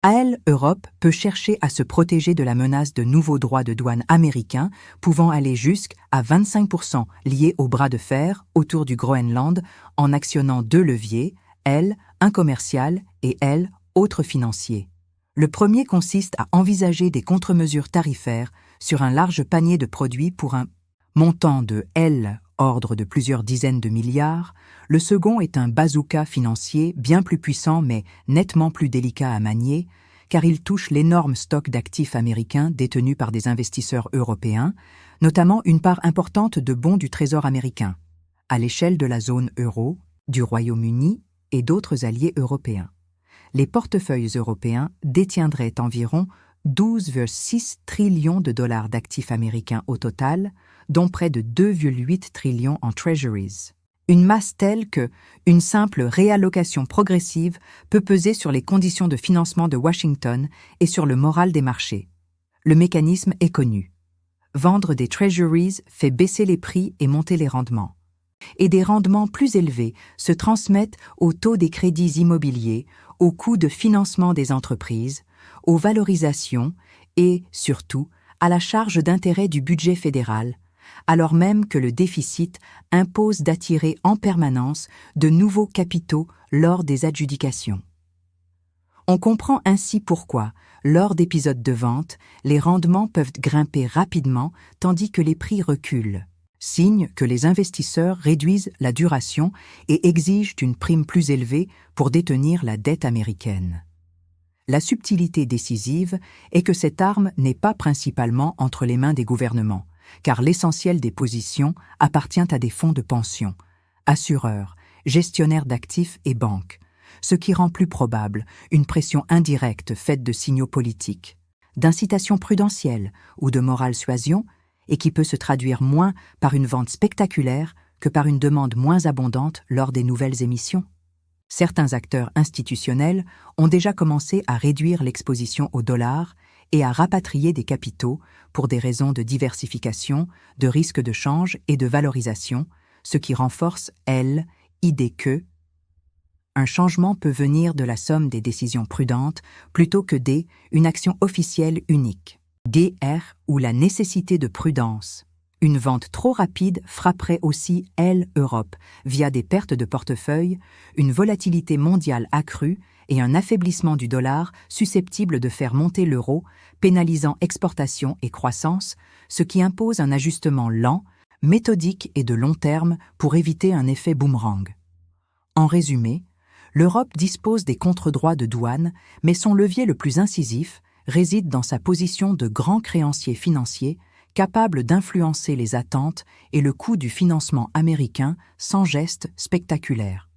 AL Europe peut chercher à se protéger de la menace de nouveaux droits de douane américains pouvant aller jusqu'à 25% liés au bras de fer autour du Groenland en actionnant deux leviers, L, un commercial et L, autre financier. Le premier consiste à envisager des contre-mesures tarifaires sur un large panier de produits pour un montant de L, ordre de plusieurs dizaines de milliards. Le second est un bazooka financier bien plus puissant mais nettement plus délicat à manier, car il touche l'énorme stock d'actifs américains détenus par des investisseurs européens, notamment une part importante de bons du Trésor américain, à l'échelle de la zone euro, du Royaume-Uni et d'autres alliés européens. Les portefeuilles européens détiendraient environ 12,6 trillions de dollars d'actifs américains au total, dont près de 2,8 trillions en treasuries. Une masse telle que une simple réallocation progressive peut peser sur les conditions de financement de Washington et sur le moral des marchés. Le mécanisme est connu. Vendre des treasuries fait baisser les prix et monter les rendements. Et des rendements plus élevés se transmettent au taux des crédits immobiliers, aux coûts de financement des entreprises, aux valorisations et, surtout, à la charge d'intérêt du budget fédéral, alors même que le déficit impose d'attirer en permanence de nouveaux capitaux lors des adjudications. On comprend ainsi pourquoi, lors d'épisodes de vente, les rendements peuvent grimper rapidement tandis que les prix reculent, signe que les investisseurs réduisent la duration et exigent une prime plus élevée pour détenir la dette américaine. La subtilité décisive est que cette arme n'est pas principalement entre les mains des gouvernements, car l'essentiel des positions appartient à des fonds de pension, assureurs, gestionnaires d'actifs et banques, ce qui rend plus probable une pression indirecte faite de signaux politiques, d'incitation prudentielle ou de morale suasion, et qui peut se traduire moins par une vente spectaculaire que par une demande moins abondante lors des nouvelles émissions. Certains acteurs institutionnels ont déjà commencé à réduire l'exposition au dollar et à rapatrier des capitaux pour des raisons de diversification, de risque de change et de valorisation, ce qui renforce l'idée que un changement peut venir de la somme des décisions prudentes plutôt que une action officielle unique. DR ou la nécessité de prudence. Une vente trop rapide frapperait aussi Europe via des pertes de portefeuille, une volatilité mondiale accrue et un affaiblissement du dollar susceptible de faire monter l'euro, pénalisant exportation et croissance, ce qui impose un ajustement lent, méthodique et de long terme pour éviter un effet boomerang. En résumé, l'Europe dispose des contre-droits de douane, mais son levier le plus incisif réside dans sa position de grand créancier financier capable d'influencer les attentes et le coût du financement américain sans geste spectaculaire.